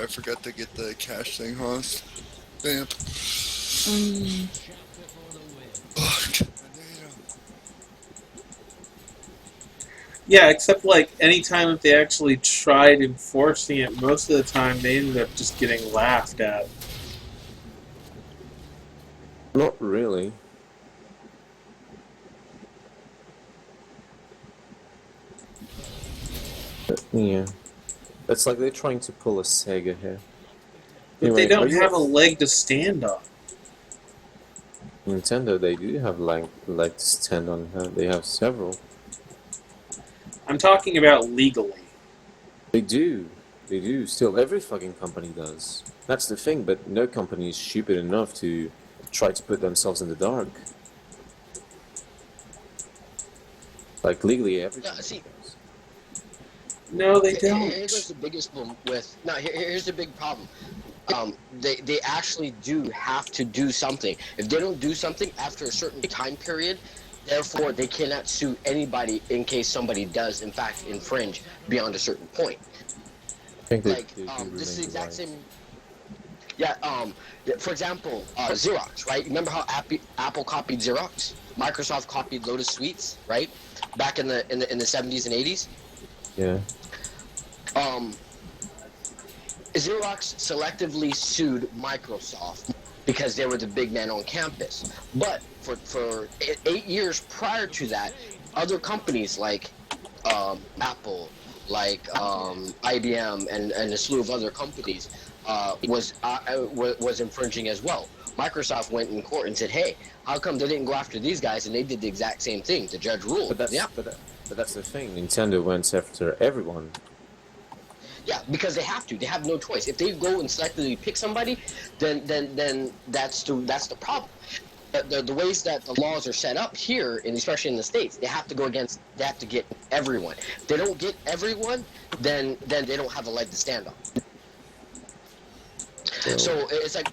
I forgot to get the cash thing, Hoss. Vamp. Oh, Yeah, except like anytime if they actually tried enforcing it, most of the time they ended up just getting laughed at. Not really. But, yeah. It's like they're trying to pull a Sega here. But they Anyway, are don't you have a leg to stand on. Nintendo? They do have leg to stand on. They have several. I'm talking about legally. They do. They do. Still, every fucking company does. That's the thing, but no company is stupid enough to try to put themselves in the dark. Like, legally, every company does. No, they Here's don't. the biggest problem with. No, here's the big problem. They actually do have to do something. If they don't do something after a certain time period, therefore they cannot sue anybody in case somebody does in fact infringe beyond a certain point. I think they Like do this is remain the exact right. same. Yeah. For example, Xerox, right? Remember how Apple copied Xerox? Microsoft copied Lotus Suites, right? Back in the 70s and 80s. Yeah. Um, Xerox selectively sued Microsoft because they were the big man on campus. But for 8 years prior to that, other companies like Apple, like IBM, and a slew of other companies was infringing as well. Microsoft went in court and said, "Hey, how come they didn't go after these guys?" And they did the exact same thing. The judge ruled, "Yeah, But that's the thing. Nintendo went after everyone. yeah, because they have to. They have no choice. If they go and selectively pick somebody, then that's the problem. The ways that the laws are set up here, and especially in the states, they have to go against. They have to get everyone. If they don't get everyone, then they don't have a leg to stand on. So it's like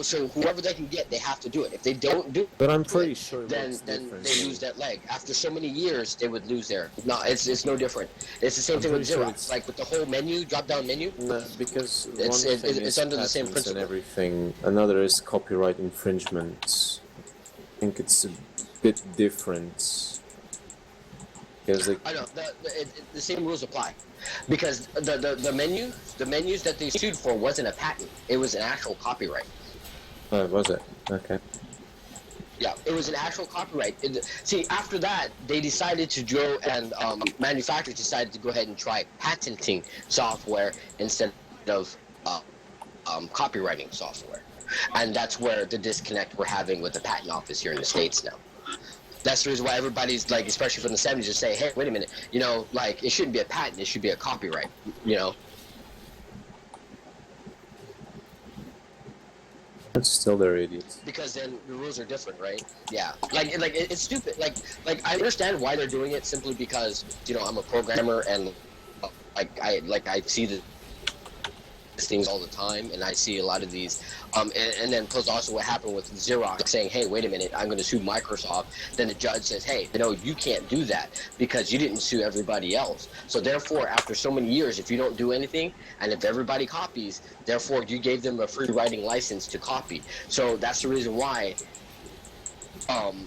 so whoever they can get, they have to do it. If they don't do But I'm it, pretty sure it then works they differently. lose that leg. After so many years, they would lose their. No, it's no different. It's the same I'm thing with pretty sure Xerox. it's Like with the whole menu, drop down menu. no, because It's one thing it's is under the same patents and principle. everything, another is copyright infringement. I think it's a bit different because I know the same rules apply, because the menus that they sued for wasn't a patent. It was an actual copyright. was it? Okay. Yeah, it was an actual copyright. See, after that, they decided to go and manufacturers decided to go ahead and try patenting software instead of copywriting software, and that's where the disconnect we're having with the patent office here in the States now. That's the reason why everybody's like, especially from the 70s, just say, hey, wait a minute, like it shouldn't be a patent, it should be a copyright, But still, they're idiots. because then the rules are different, right? Yeah, like it's stupid. Like I understand why they're doing it, simply because I'm a programmer, and I see the things all the time, and I see a lot of these and then plus also what happened with Xerox saying, hey, wait a minute, I'm going to sue Microsoft. Then the judge says, hey, no, you can't do that because you didn't sue everybody else. So therefore, after so many years, if you don't do anything and if everybody copies, therefore you gave them a free writing license to copy. So that's the reason why um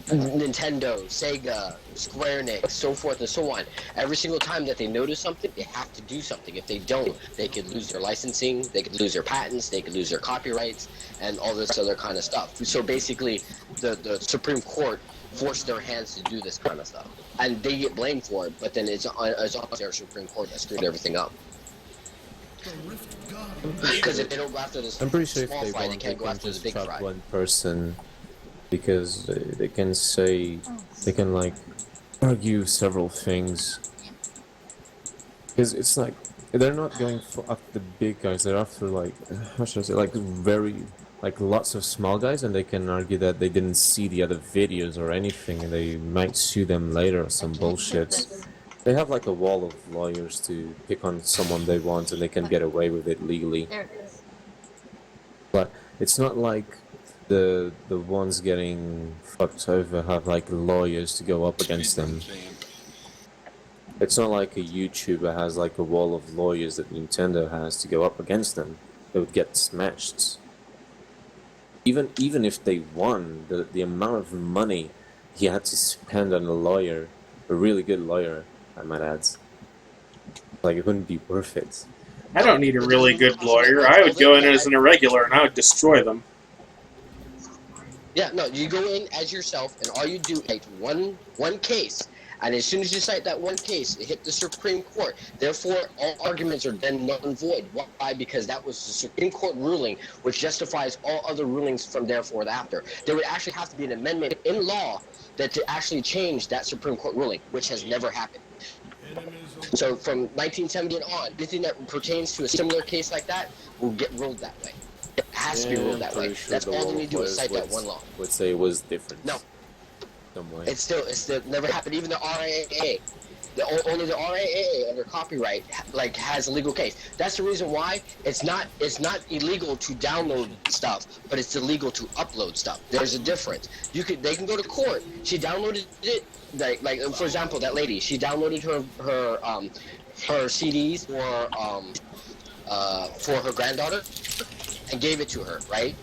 Nintendo, Sega, Square Enix, so forth and so on. Every single time that they notice something, they have to do something. If they don't, they could lose their licensing, they could lose their patents, they could lose their copyrights, and all this other kind of stuff. So basically, the Supreme Court forced their hands to do this kind of stuff, and they get blamed for it. But then it's on their Supreme Court that screwed everything up. Because if they don't go after the I'm pretty sure if small they fry, they want, they can't go can after the just big trap fry. one person because they can say they can like argue several things. Because it's like they're not going for after the big guys. They're after like how should I say like very like lots of small guys, and they can argue that they didn't see the other videos or anything, and they might sue them later or some bullshit. They have like a wall of lawyers to pick on someone they want, and they can get away with it legally. There it is. But it's not like the ones getting fucked over have like lawyers to go up against them. It's not like a YouTuber has like a wall of lawyers that Nintendo has to go up against them. They would get smashed. Even if they won, the amount of money he had to spend on a lawyer, a really good lawyer, I might add, like it wouldn't be worth it. I don't need a really good lawyer. I would go in as an irregular and I would destroy them. Yeah, no, you go in as yourself, and all you do is one case, and as soon as you cite that one case, it hit the Supreme Court. Therefore, all arguments are then null and void. Why? Because that was the Supreme Court ruling, which justifies all other rulings from therefore after. There would actually have to be an amendment in law that to actually change that Supreme Court ruling, which has never happened. So from 1970 and on, anything that pertains to a similar case like that will get ruled that way. It has to be ruled that way. Sure That's all you need to do is cite that one law. Would say it was different. No. Some way. It's still never happened. Even the RIAA, only the RIAA under copyright has a legal case. That's the reason why it's not illegal to download stuff, but it's illegal to upload stuff. There's a difference. They can go to court. She downloaded it. Like for example, that lady. She downloaded her CDs for her granddaughter and gave it to her, right?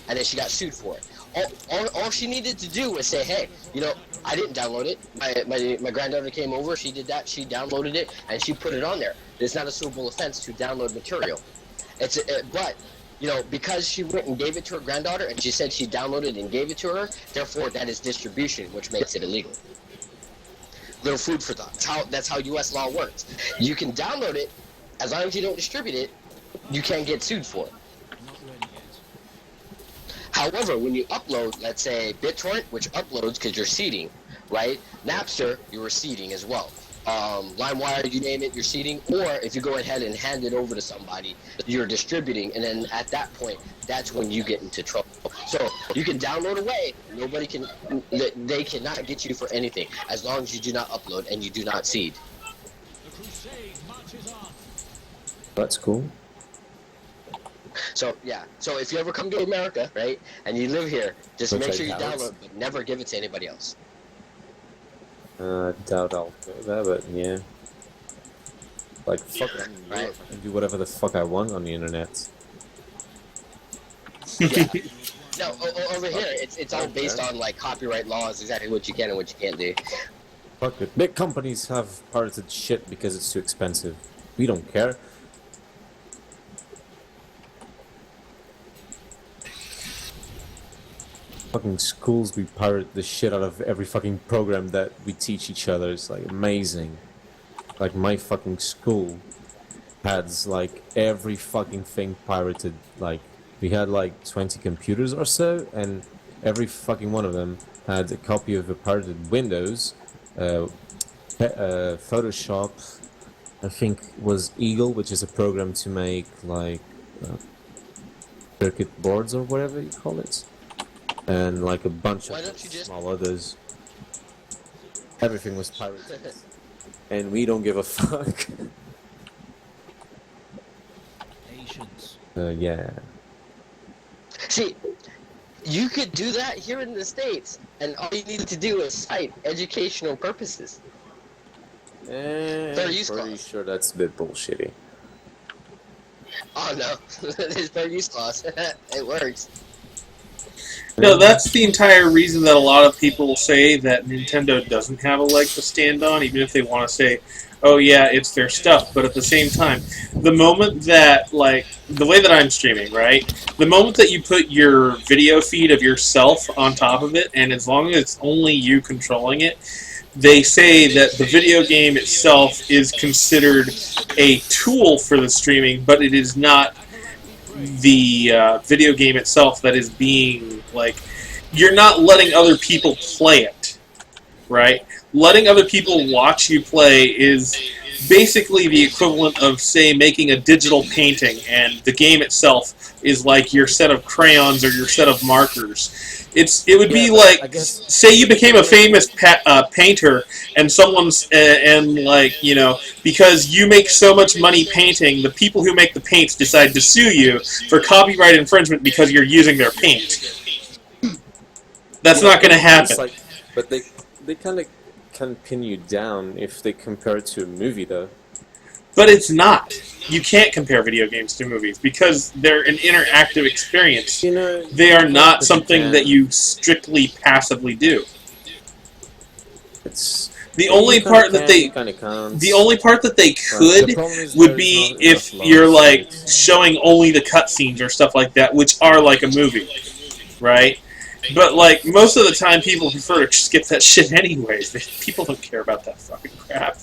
And then she got sued for it. All she needed to do was say, hey, I didn't download it. My granddaughter came over, she did that, she downloaded it, and she put it on there. It's not a suitable offense to download material. But because she went and gave it to her granddaughter, and she said she downloaded and gave it to her, therefore that is distribution, which makes it illegal. Little food for thought. That's how U.S. law works. You can download it, as long as you don't distribute it, you can't get sued for it. However, when you upload, let's say BitTorrent, which uploads because you're seeding, right? Napster, you were seeding as well. LimeWire, you name it, you're seeding. Or if you go ahead and hand it over to somebody, you're distributing. And then at that point, that's when you get into trouble. So you can download away. They cannot get you for anything as long as you do not upload and you do not seed. That's cool. So yeah, so if you ever come to America, right, and you live here, just make sure you download, but never give it to anybody else. Doubt I'll do that, but yeah. Like, fuck it, Right. I can do whatever the fuck I want on the internet. Yeah. No, over here, it's all based on like copyright laws, exactly what you can and what you can't do. Fuck it. Big companies have pirated shit because it's too expensive. We don't care. Fucking schools, we pirate the shit out of every fucking program that we teach each other. It's like amazing. Like my fucking school has like every fucking thing pirated. Like we had like 20 computers or so, and every fucking one of them had a copy of a pirated Windows, Photoshop. I think was Eagle, which is a program to make like circuit boards or whatever you call it. And like a bunch of small others. Everything was pirated. And we don't give a fuck. Patience. Yeah. See, you could do that here in the States, and all you need to do is cite educational purposes. Fair use pretty clause. sure that's a bit bullshitty. Oh no, there's fair use clause. It works. No, that's the entire reason that a lot of people say that Nintendo doesn't have a leg to stand on, even if they want to say, oh yeah, it's their stuff. But at the same time, the moment that, like, the way that I'm streaming, right? The moment that you put your video feed of yourself on top of it, and as long as it's only you controlling it, they say that the video game itself is considered a tool for the streaming, but it is not the video game itself that is being, like, you're not letting other people play it, right? Letting other people watch you play is basically the equivalent of, say, making a digital painting, and the game itself is like your set of crayons or your set of markers. It would be like, I guess, say you became a famous painter, and someone's, and like, you know, because you make so much money painting, the people who make the paints decide to sue you for copyright infringement because you're using their paint. That's not going to happen. Like, but they kind of can pin you down if they compare it to a movie, though. But it's not. You can't compare video games to movies because they're an interactive experience. You know, They are not but you something can. that you strictly passively do. It's The only kinda part that can, they you kinda can't. the only part that they But could the problem is would there's be not if enough you're love like for it. showing only the cutscenes or stuff like that, which are like a movie, right? But like most of the time, people prefer to skip that shit anyways. People don't care about that fucking crap.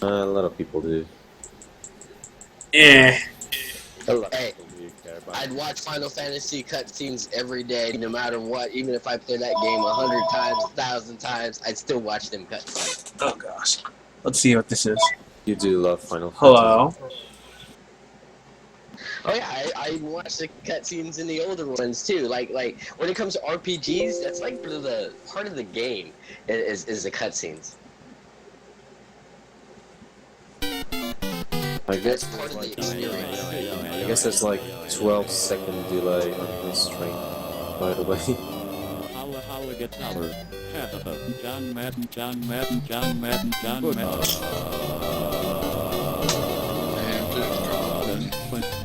A lot of people do. Eh. A lot of Hey, people do care about I'd it. watch Final Fantasy cutscenes every day, no matter what. Even if I play that game 100 times, 1,000 times, I'd still watch them cutscenes. Oh gosh. Let's see what this is. You do love Final Fantasy. Hello. Oh yeah, I watch the cutscenes in the older ones too. Like when it comes to RPGs, that's like part of the game is the cutscenes. I guess That's part there's of the like, experience. I guess there's like 12-second delay on the stream, by the way. John Madden, John Madden, John Madden, John Madden.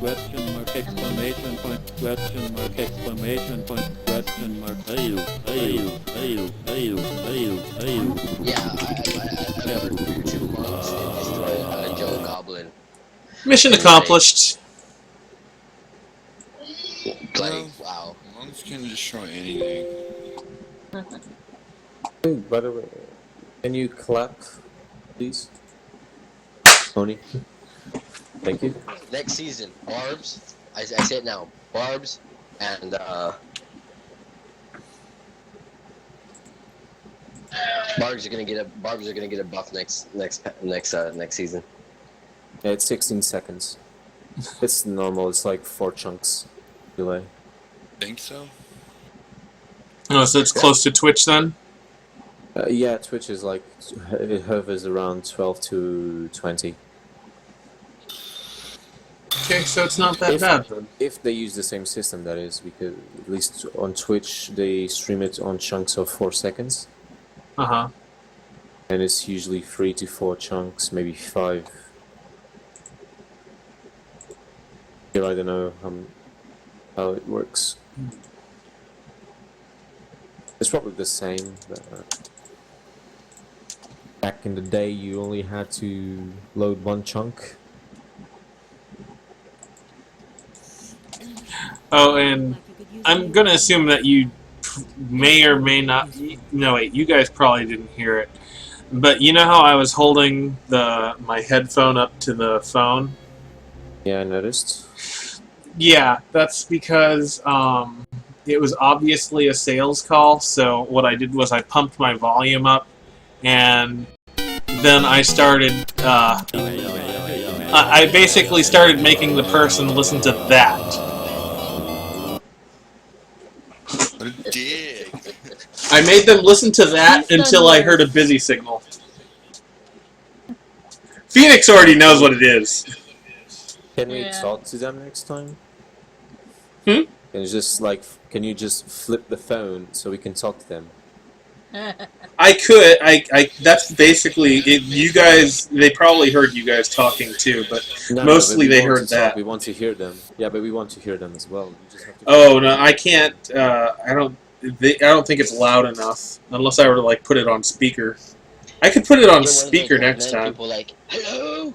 Question mark, exclamation point, question mark, exclamation point, question mark, ayu, ayu, ayu, ayu, ayu, ayu. Yeah, I learned from 2 months to destroy a Joe Goblin. Mission accomplished. Like, wow. Monks can destroy anything. By the way, can you clap, please? Tony? Thank you. Next season, Barbs. I say it now. Barbs and Barbs are gonna get a buff next season. Yeah, it's 16 seconds. It's normal, it's like 4 chunks delay. Think so? Oh, so it's close to Twitch then? Yeah, Twitch is like, it hovers around 12 to 20. Okay, so it's not that bad. If they use the same system, that is, because at least on Twitch they stream it on chunks of 4 seconds, Uh-huh. and it's usually 3 to 4 chunks, maybe 5. Here I don't know how it works. It's probably the same, but back in the day you only had to load 1 chunk. Oh, and I'm gonna assume that you may or may not. No, wait, you guys probably didn't hear it. But you know how I was holding my headphone up to the phone? Yeah, I noticed. Yeah, that's because it was obviously a sales call. So what I did was I pumped my volume up, and then I started. I basically started making the person listen to that. What a dick. I made them listen to that until I heard a busy signal. Phoenix already knows what it is. Can we Yeah. talk to them next time? Hmm? Can you just flip the phone so we can talk to them? I could. That's basically it. You guys, they probably heard you guys talking too, but No, mostly but we they want heard to talk, that. We want to hear them. Yeah, but we want to hear them as well. We just have to Oh no, I can't. I don't think it's loud enough unless I were to like put it on speaker. I could put it on You're one of those speaker old next men time. People like, hello,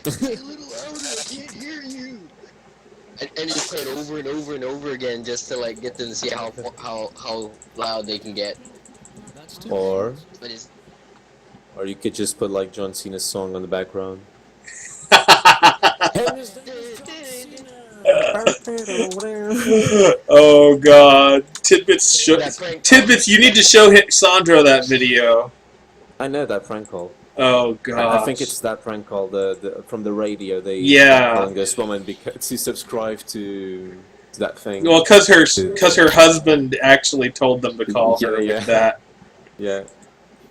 say a little louder, I can't hear you. And you play it over and over and over again just to like get them to see how loud they can get. Or But it's you could just put like John Cena's song on the background. Oh god, Tidbits! That prank Tidbits, you need to show Sandro that video. I know that prank call. Oh god. I think it's that prank call from the radio. They Yeah. calling this woman because she subscribed to that thing. Well, cause her husband actually told them to call her Yeah. with that, Yeah,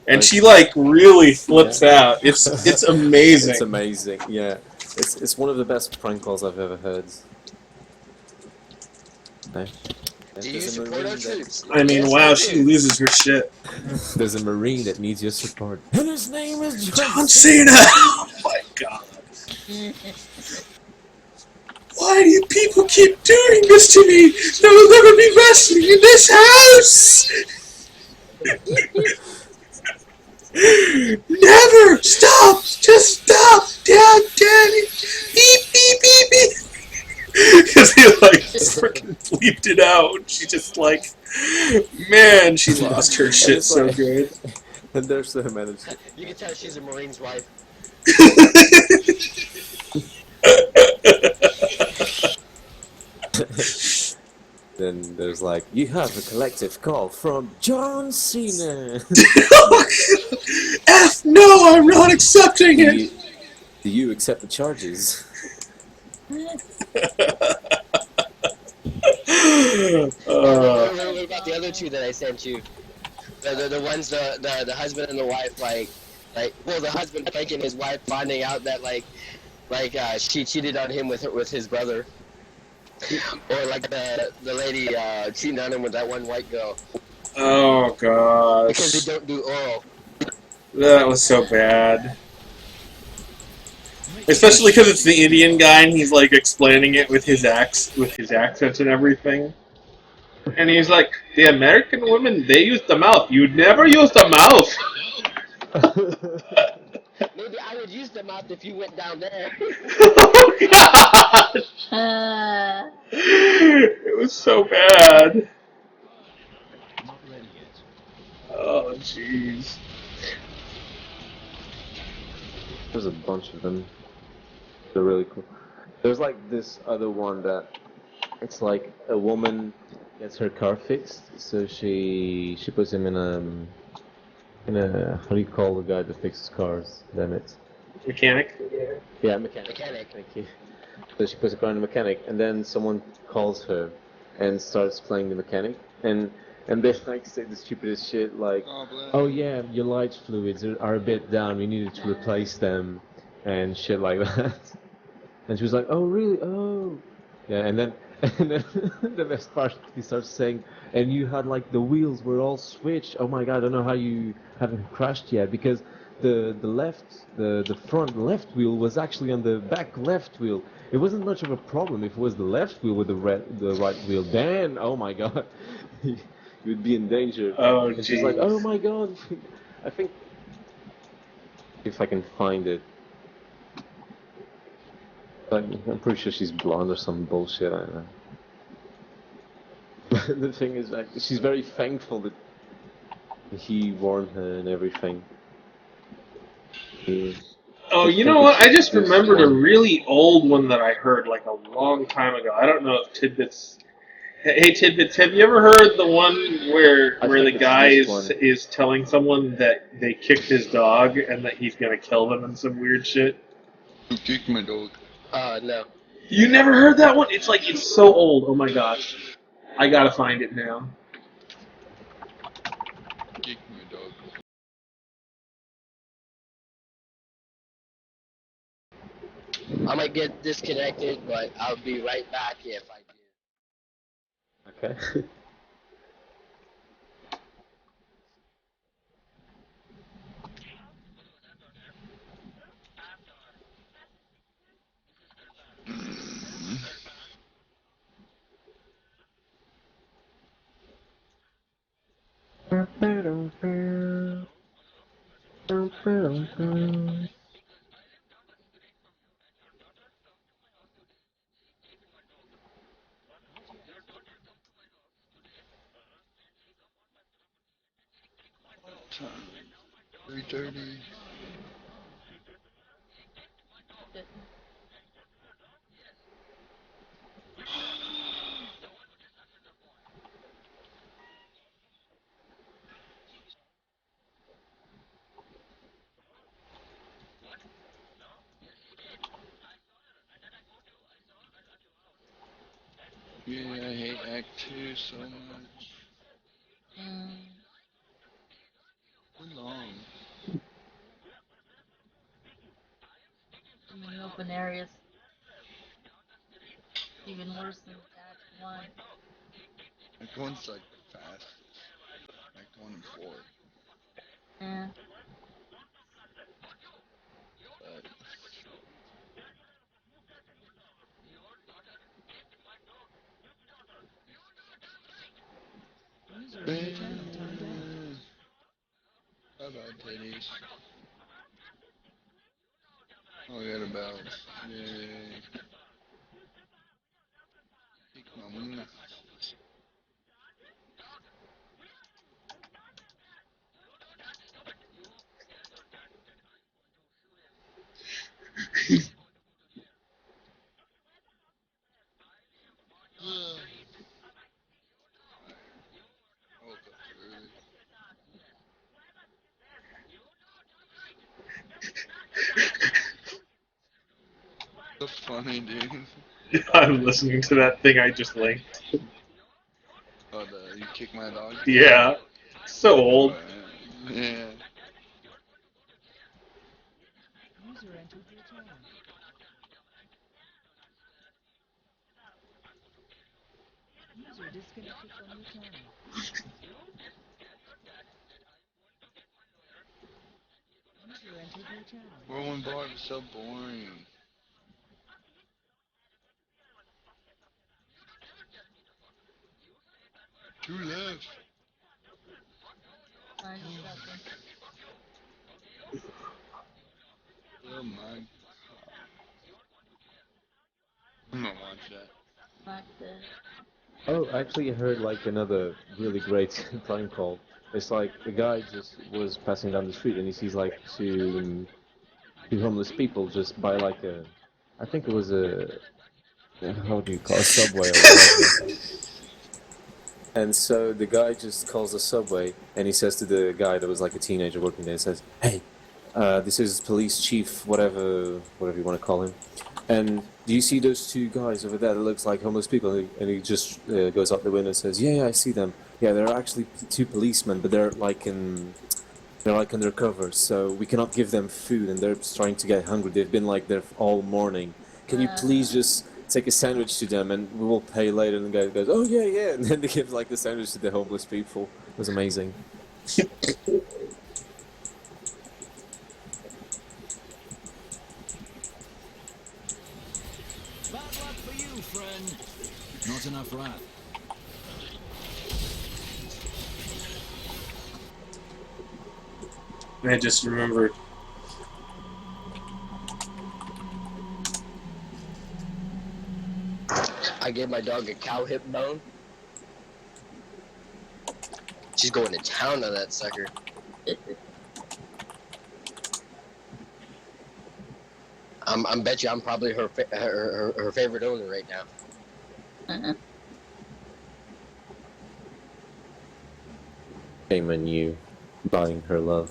and she like really flips out. It's amazing. it's amazing. Yeah, it's one of the best prank calls I've ever heard. No? Do you There's a support Marine our that- troops? I mean, Yes, wow, I she do. loses her shit. There's a Marine that needs your support. And his name is John Cena! Oh my god. Why do you people keep doing this to me? There will never be wrestling in this house! Never! Stop! Just stop! Damn it! Beep, beep, beep, beep! Because he, like, freaking bleeped it out. She just, like, man, she lost her shit it's so like- good. And there's the manager. You can tell she's a Marine's wife. Then there's like, you have a collective call from John Cena. F no, I'm not accepting do, it! you, do you accept the charges? What about the other two that I sent you? The ones the husband and the wife well, the husband thanking his wife, finding out that she cheated on him with his brother, or like the lady cheating on him with that one white girl Oh because they gosh. don't do oral. That was so bad. Especially because it's the Indian guy and he's like explaining it with his accent and everything. And he's like, the American women, they use the mouth. You'd never use the mouth. Maybe I would use them out if you went down there. Oh gosh. It was so bad. Not ready yet. Oh jeez. There's a bunch of them. They're really cool. There's like this other one that it's like a woman gets her car fixed, so she puts him in a how do you call the guy that fixes cars? Damn it. Mechanic? Yeah, mechanic. Thank you. So she puts a car in a mechanic, and then someone calls her and starts playing the mechanic, and they like say the stupidest shit like, oh yeah, your light fluids are a bit down, we needed to replace them, and shit like that. And she was like, oh really? Oh. Yeah, and then the best part, he starts saying, and you had like the wheels were all switched. Oh my god, I don't know how you haven't crashed yet, because the front left wheel was actually on the back left wheel. It wasn't much of a problem if it was the left wheel with the right wheel. Then, oh my god, you would be in danger. Oh And she's like, jeez. oh my god, I think if I can find it. Like, I'm pretty sure she's blonde or some bullshit. I don't know. The thing is, like, she's very thankful that he warned her and everything. He, Oh, I you think know what? it's I just this remembered a one. really old one that I heard like a long time ago. I don't know if Tidbits. Hey Tidbits, have you ever heard the one where I the think it's guy this is telling someone that they kicked his dog and that he's gonna kill them and some weird shit? Who kicked my dog? No. You never heard that one? It's like it's so old. Oh my gosh, I gotta find it now. Kicked my dog. I might get disconnected, but I'll be right back if I do. Okay. Time. 3:30. Yeah, I hate Act 2 so much. Too long. Too many open areas. Even worse than Act 1. Act 1's like the fastest. Act 1 and 4. Yeah. But how about titties? Oh, I got about. Yay. Come on. I woke up too early. So funny, dude. I'm listening to that thing I just linked. Oh, you kick my dog? Yeah. So old. Yeah. User entered your channel. User disconnected from your channel. User entered your channel. Rolling bar is so boring. Two left. 90 seconds. Oh my god. I'm gonna watch that. Max it. Oh, actually, I heard like another really great prank call. It's like a guy just was passing down the street and he sees like two homeless people just by like a, I think it was a, how do you call it, a subway or whatever. And so the guy just calls the subway and he says to the guy that was like a teenager working there, he says, "Hey, this is police chief, whatever you want to call him. And do you see those two guys over there that looks like homeless people?" And he just goes up the window and says, yeah, I see them. Yeah, they're actually two policemen, but they're like undercover, so we cannot give them food, and they're trying to get hungry. They've been like there all morning. Can you please just take a sandwich to them, and we will pay later? And the guy goes, oh yeah, yeah, and then they give like the sandwich to the homeless people. It was amazing. Bad luck for you, friend. Not enough wrath. I just remembered. I gave my dog a cow hip bone. She's going to town on that sucker. I'm bet you I'm probably her favorite owner right now. Shame on you, buying her love.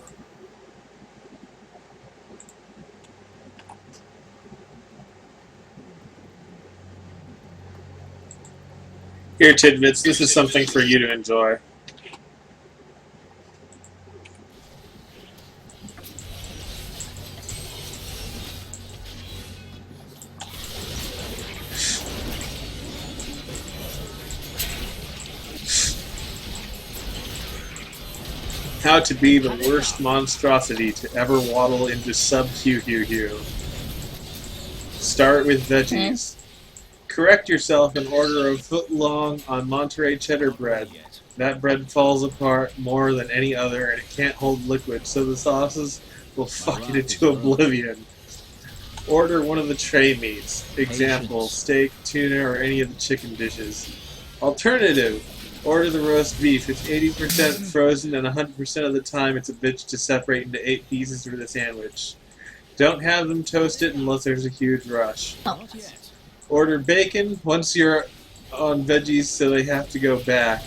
Here, Tidbits, this is something for you to enjoy. How to be the worst monstrosity to ever waddle into sub-Q. Start with veggies. Correct yourself and order a foot long on Monterey cheddar bread. That bread falls apart more than any other, and it can't hold liquid, so the sauces will fuck it into oblivion. Order one of the tray meats. Example, steak, tuna, or any of the chicken dishes. Alternative, order the roast beef. It's 80% frozen, and 100% of the time it's a bitch to separate into 8 pieces for the sandwich. Don't have them toast it unless there's a huge rush. Not yet. Order bacon once you're on veggies, so they have to go back.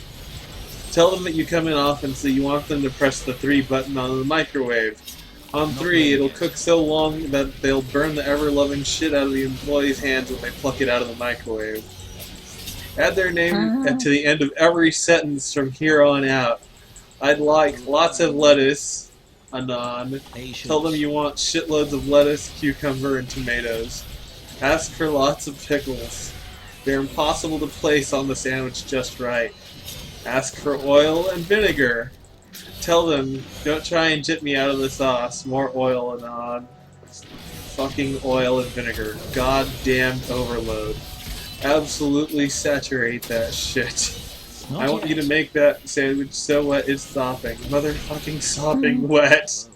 Tell them that you come in often, so you want them to press the 3 button on the microwave. On 3, it'll cook so long that they'll burn the ever-loving shit out of the employees' hands when they pluck it out of the microwave. Add their name to the end of every sentence from here on out. I'd like lots of lettuce, Anon. Tell them you want shitloads of lettuce, cucumber, and tomatoes. Ask for lots of pickles. They're impossible to place on the sandwich just right. Ask for oil and vinegar. Tell them, don't try and jit me out of the sauce. More oil and on. Fucking oil and vinegar. Goddamn overload. Absolutely saturate that shit. I want you to make that sandwich so wet it's sopping. Motherfucking sopping wet.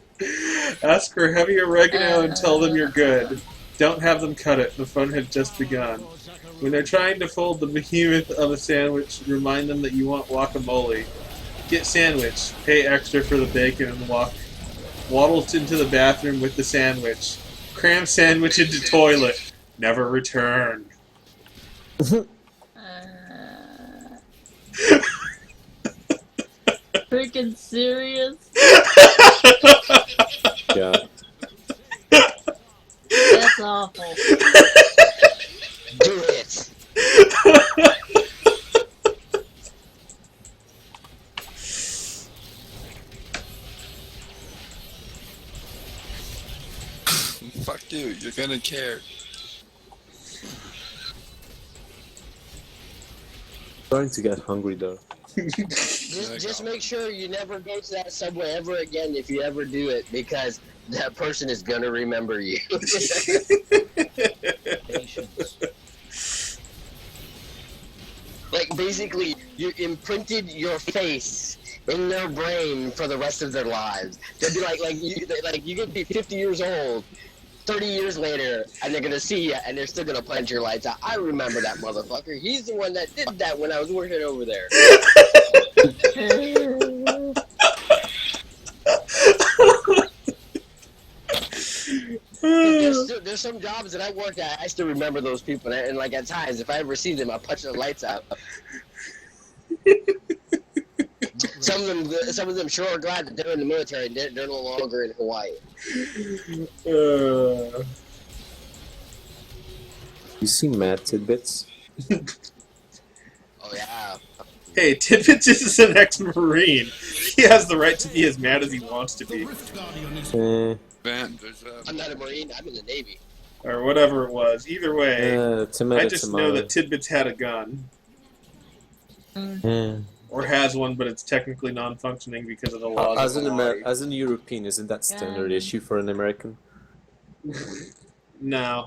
Ask for heavy oregano and tell them you're good. Don't have them cut it. The fun had just begun. When they're trying to fold the behemoth of a sandwich, remind them that you want guacamole. Get sandwich. Pay extra for the bacon and waddle into the bathroom with the sandwich. Cram sandwich into toilet. Never return. Freaking serious? Yeah. That's awful. Do it. Fuck you, you're gonna care. Starting to get hungry though. Just make sure you never go to that subway ever again if you ever do it, because that person is gonna remember you. Like, basically, you imprinted your face in their brain for the rest of their lives. They'll be like you could be 50 years old, 30 years later, and they're gonna see you, and they're still gonna punch your lights out. I remember that motherfucker. He's the one that did that when I was working over there. There's some jobs that I worked at, I still remember those people, and like at times, if I ever see them, I punch their lights out. Some of them sure are glad that they're in the military and they're no longer in Hawaii. You see Mad Tidbits? Oh yeah. Hey, Tidbits is an ex-Marine. He has the right to be as mad as he wants to be. Man, there's I'm not a Marine, I'm in the Navy. Or whatever it was. Either way, tomato, I just know that Tidbits had a gun. Or has one, but it's technically non-functioning because of the laws As of an Hawaii. as an European, isn't that standard issue for an American? No.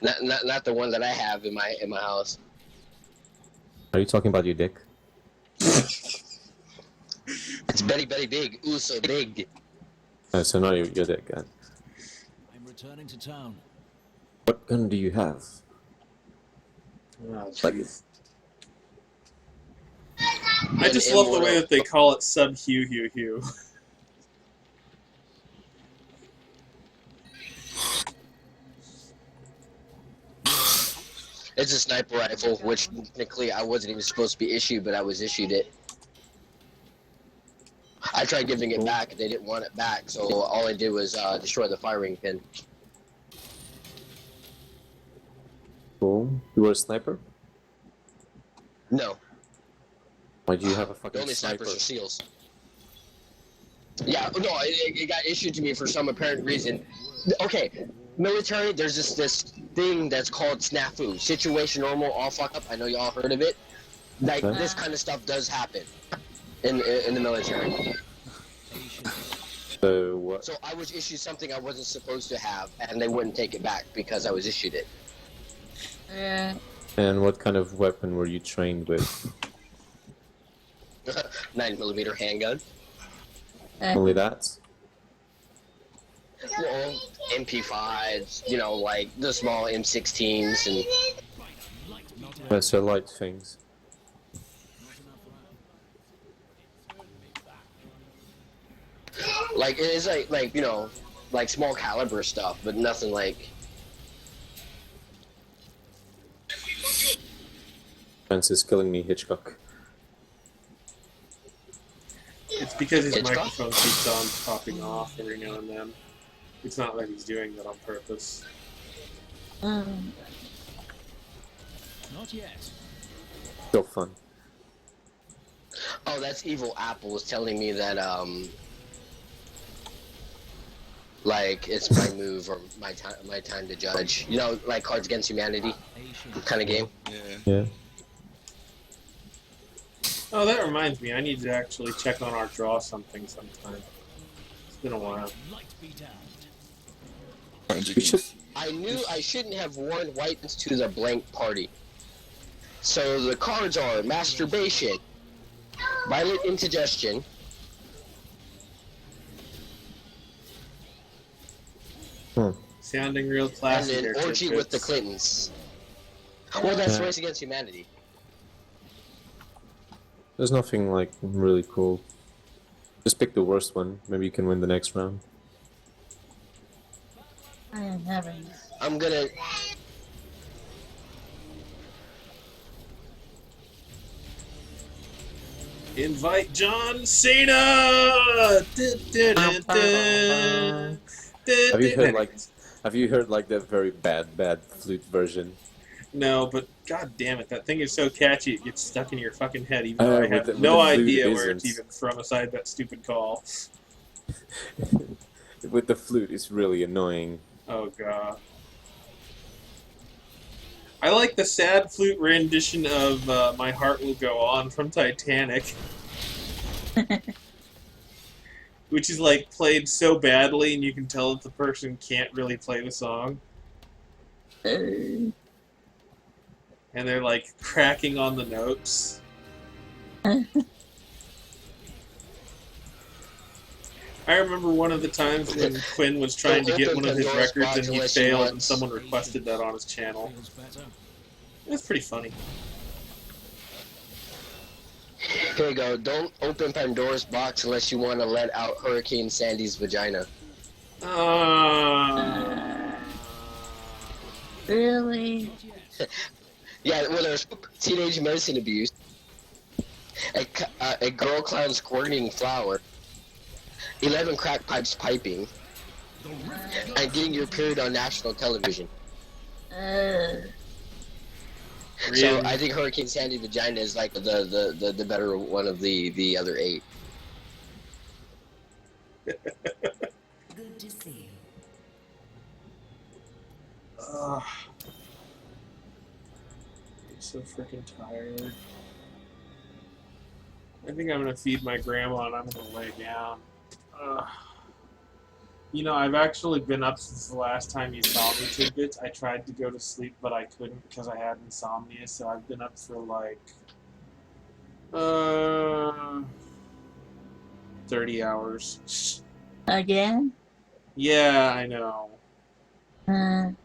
not the one that I have in my house. Are you talking about your dick? It's very big. Ooh, so big. Oh, so not your dick gun. I'm returning to town. What gun do you have? Like, I just love the way that they call it sub-Hugh. It's a sniper rifle, which technically I wasn't even supposed to be issued, but I was issued it. I tried giving it back, they didn't want it back, so all I did was destroy the firing pin. cool. You were a sniper? No. Why do you have a The fucking only sniper? snipers are SEALs. Yeah, no, it got issued to me for some apparent reason. Okay, military, there's this thing that's called snafu. Situation normal, all fuck up. I know y'all heard of it. Like, Okay. this kind of stuff does happen in the military. So what? So I was issued something I wasn't supposed to have, and they wouldn't take it back because I was issued it. Yeah. And what kind of weapon were you trained with? 9mm handgun. Only that? Well, MP5s, you know, like the small M16s and... So light things. Like, it's like, you know, like small caliber stuff, but nothing like... Francis killing me, Hitchcock. It's because his It's microphone keeps on popping off every now and then. It's not like he's doing that on purpose. Not yet. Still fun. Oh, that's Evil Apple is telling me that, like, it's my move or my time to judge. You know, like Cards Against Humanity kind of game. Yeah. Yeah. Oh, that reminds me. I need to actually check on our draw something sometime. It's been a while. Light be damned. We should. I knew I shouldn't have worn white to the blank party. So the cards are masturbation, violent indigestion, Sounding real and classy an there, orgy with the Tidbits. Clintons. Well, that's Yeah. Race Against Humanity. There's nothing like really cool. Just pick the worst one. Maybe you can win the next round. I am having. I'm gonna. Invite John Cena. Have you heard like? Have you heard like that very bad flute version? No, but god damn it, that thing is so catchy it gets stuck in your fucking head, even though I with have the no flute, idea it where it's isn't. even from aside that stupid call. With the flute, it's really annoying. Oh god. I like the sad flute rendition of My Heart Will Go On from Titanic. Which is like played so badly and you can tell that the person can't really play the song. And they're like cracking on the notes. I remember one of the times when Quinn was trying to get one of his records and he failed and someone requested that on his channel. Feels better. It was pretty funny. Here you go. Don't open Pandora's box unless you want to let out Hurricane Sandy's vagina. Really? Yeah, well, there's teenage medicine abuse, a girl clown squirting flour, 11 crack pipes piping, and getting your period on national television. So I think Hurricane Sandy vagina is like the better one of the other 8. Good to see you. I'm so freaking tired. I think I'm gonna feed my grandma and I'm gonna lay down. You know, I've actually been up since the last time you saw me, Tidbits. I tried to go to sleep, but I couldn't because I had insomnia, so I've been up for like 30 hours. Again? Yeah, I know. You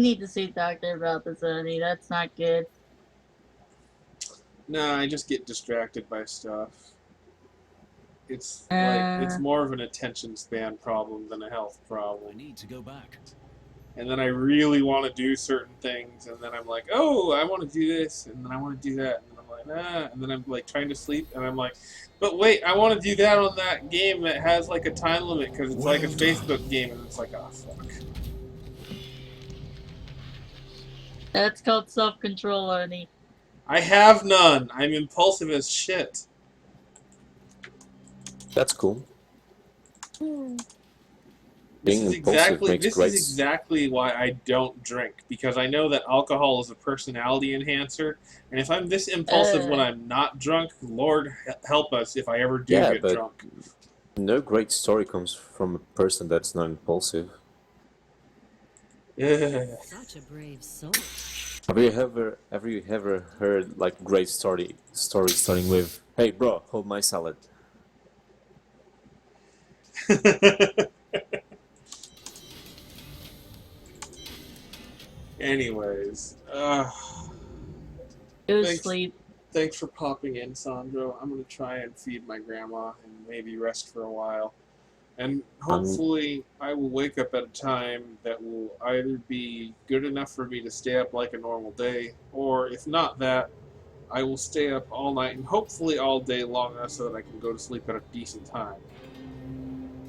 need to see doctor about this, honey. That's not good. No, I just get distracted by stuff. It's like it's more of an attention span problem than a health I problem. need to go back. And then I really want to do certain things, and then I'm like, oh, I want to do this, and then I want to do that, and then I'm like, nah, and then I'm like trying to sleep, and I'm like, but wait, I want to do that on that game that has like a time limit because it's like a Facebook game, and it's like, oh fuck. That's called self-control, honey. I have none. I'm impulsive as shit. That's cool. This Being is impulsive makes this great. is exactly why I don't drink, because I know that alcohol is a personality enhancer, and if I'm this impulsive when I'm not drunk, Lord help us if I ever do Yeah, get but drunk. no great story comes from a person that's not impulsive. Ugh. Such a brave soul. Have you ever heard like great story starting with, "Hey bro, hold my salad." Anyways, Go to Thanks. sleep. thanks for popping in, Sandro. I'm gonna try and feed my grandma and maybe rest for a while. And hopefully I will wake up at a time that will either be good enough for me to stay up like a normal day, or if not that, I will stay up all night and hopefully all day long enough so that I can go to sleep at a decent time.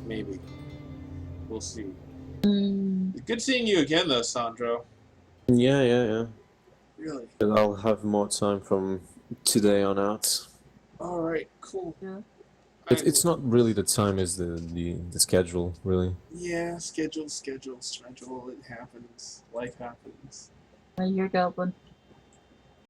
Maybe. We'll see. Good seeing you again though, Sandro. Yeah. Really. And I'll have more time from today on out. Alright, cool. Yeah. It's not really the time, is the schedule really. Yeah, schedule. It happens. Life happens. You're goblin.